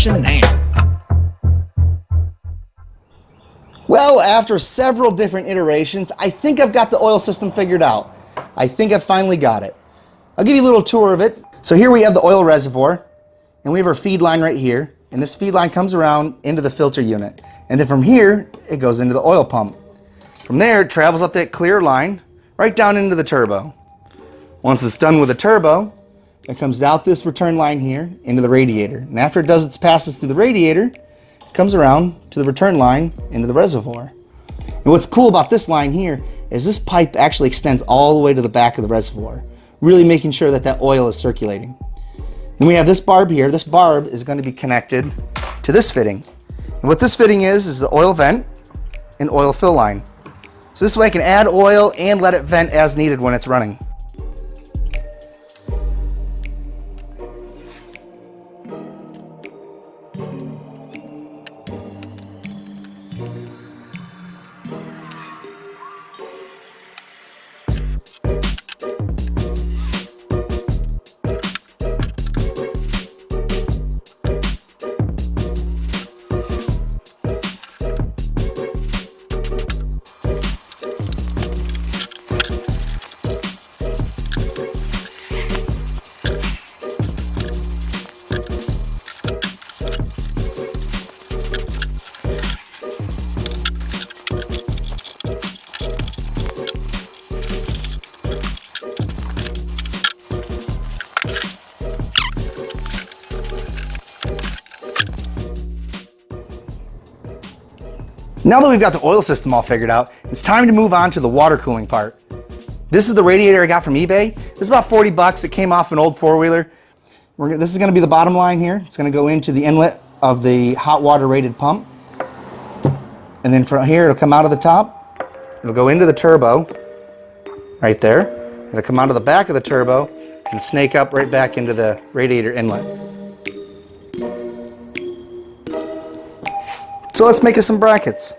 fabrication now. Well, after several different iterations, I think I've got the oil system figured out. I think I've finally got it. I'll give you a little tour of it. So here we have the oil reservoir, and we have our feed line right here, and this feed line comes around into the filter unit. And then from here, it goes into the oil pump. From there, it travels up that clear line, right down into the turbo. Once it's done with the turbo, it comes out this return line here into the radiator. And after it does its passes through the radiator, it comes around to the return line into the reservoir. And what's cool about this line here is this pipe actually extends all the way to the back of the reservoir, really making sure that that oil is circulating. Then we have this barb here. This barb is going to be connected to this fitting. And what this fitting is the oil vent and oil fill line. So this way I can add oil and let it vent as needed when it's running. Now that we've got the oil system all figured out, it's time to move on to the water cooling part. This is the radiator I got from eBay. It was about 40 bucks. It came off an old four-wheeler. This is going to be the bottom line here. It's going to go into the inlet of the hot water rated pump. And then from here, it'll come out of the top. It'll go into the turbo right there. It'll come out of the back of the turbo and snake up right back into the radiator inlet. So let's make us some brackets.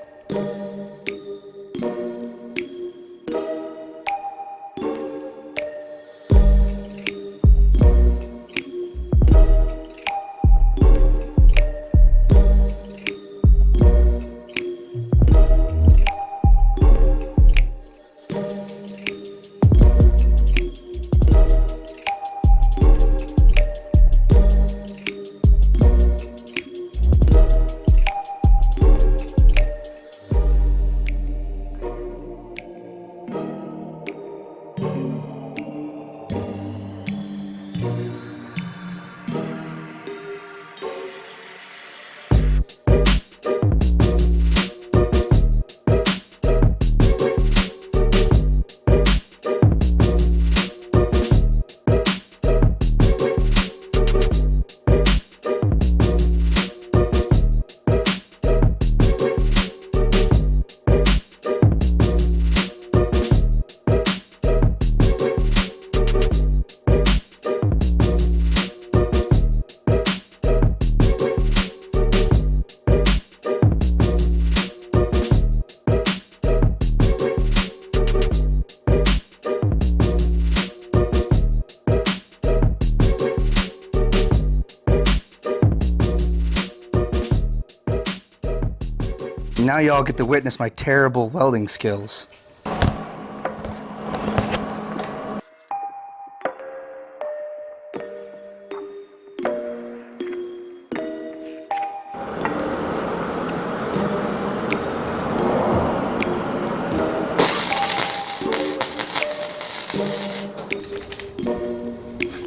Now y'all get to witness my terrible welding skills.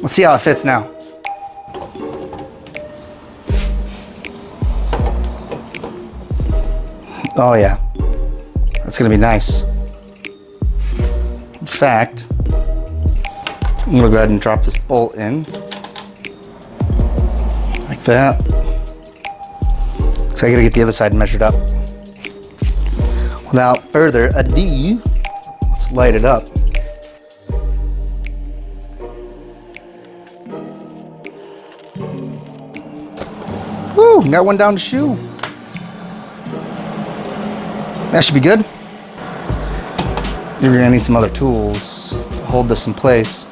Let's see how it fits now. Oh yeah, that's gonna be nice. In fact, I'm gonna go ahead and drop this bolt in like that. So I gotta get the other side measured up. Without further ado, let's light it up. Woo, got one down the shoe. That should be good. You're gonna need some other tools to hold this in place.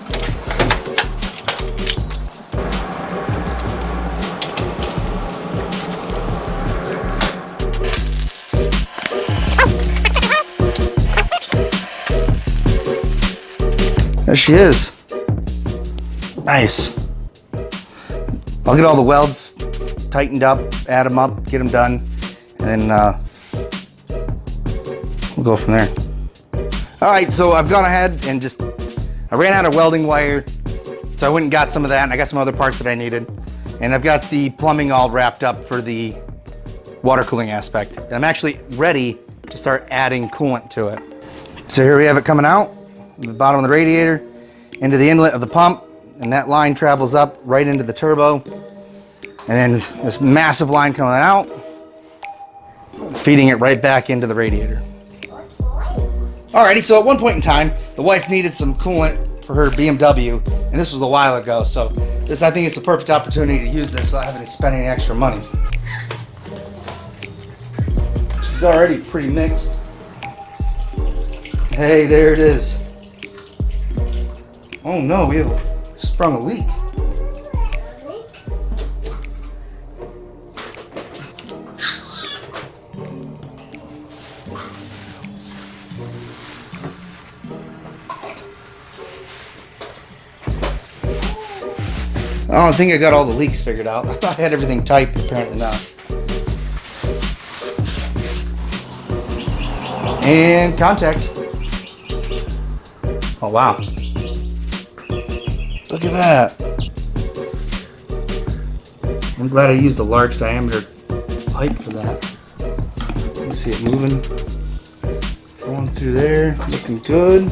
There she is. Nice. I'll get all the welds tightened up, add them up, get them done, and then we'll go from there. All right, so I've gone ahead and I ran out of welding wire, so I went and got some of that, and I got some other parts that I needed. And I've got the plumbing all wrapped up for the water cooling aspect. And I'm actually ready to start adding coolant to it. So here we have it coming out, the bottom of the radiator, into the inlet of the pump, and that line travels up right into the turbo. And then this massive line coming out, feeding it right back into the radiator. Alrighty, so at one point in time, the wife needed some coolant for her BMW, and this was a while ago, so I think it's the perfect opportunity to use this without having to spend any extra money. She's already pretty mixed. Hey, there it is. Oh no, we have sprung a leak. I don't think I got all the leaks figured out. I thought I had everything tight, but apparently not. And contact. Oh wow. Look at that. I'm glad I used a large diameter pipe for that. You see it moving. Going through there, looking good.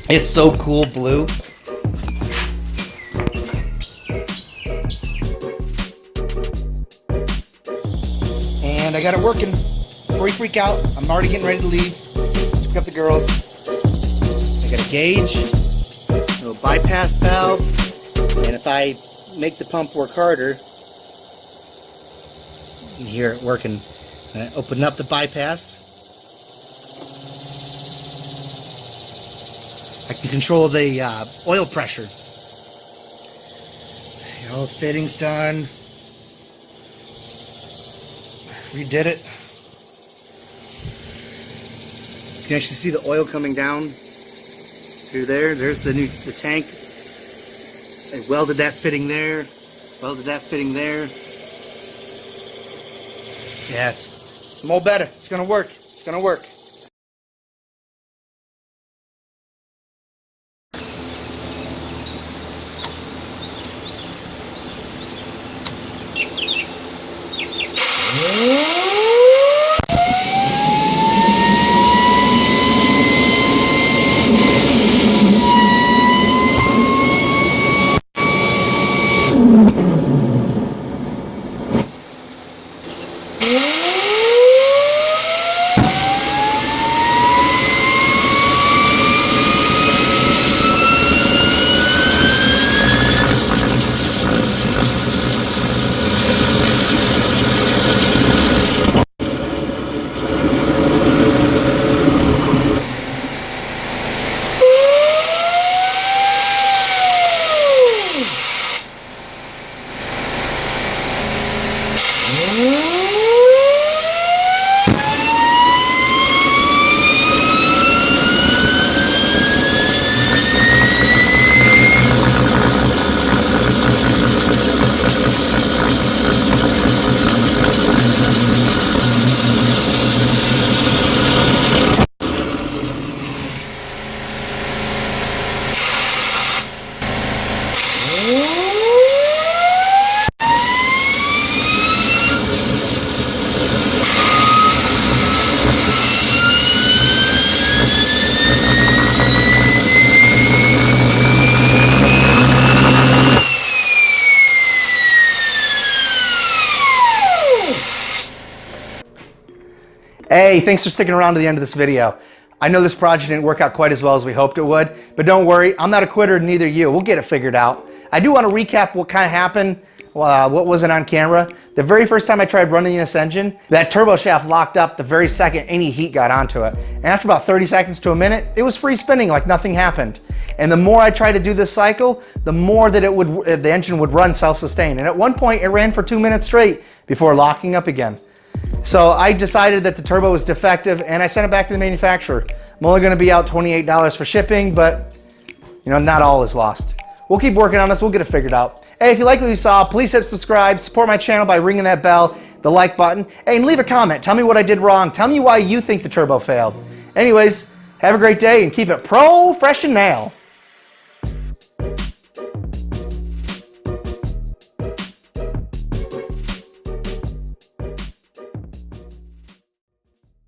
It's so cool blue. And I got it working. Before you freak out, I'm already getting ready to leave. Pick up the girls. I got a gauge, a little bypass valve, and if I make the pump work harder, you can hear it working. And I open up the bypass. I can control the oil pressure. The fitting's done. Redid it. You can actually see the oil coming down through there. There's the tank. I welded that fitting there. Welded that fitting there. Yeah, it's more better. It's gonna work. It's gonna work. Hey, thanks for sticking around to the end of this video. I know this project didn't work out quite as well as we hoped it would, but don't worry, I'm not a quitter, neither you. We'll get it figured out. I do want to recap what kind of happened, what wasn't on camera. The very first time I tried running this engine, that turbo shaft locked up the very second any heat got onto it. And after about 30 seconds to a minute, it was free spinning like nothing happened. And the more I tried to do this cycle, the more that the engine would run self-sustained. And at one point, it ran for 2 minutes straight before locking up again. So I decided that the turbo was defective and I sent it back to the manufacturer. I'm only gonna be out $28 for shipping, but you know, not all is lost. We'll keep working on this, we'll get it figured out. Hey, if you like what you saw, please hit subscribe, support my channel by ringing that bell, the like button, hey, and leave a comment. Tell me what I did wrong. Tell me why you think the turbo failed. Anyways, have a great day and keep it professional.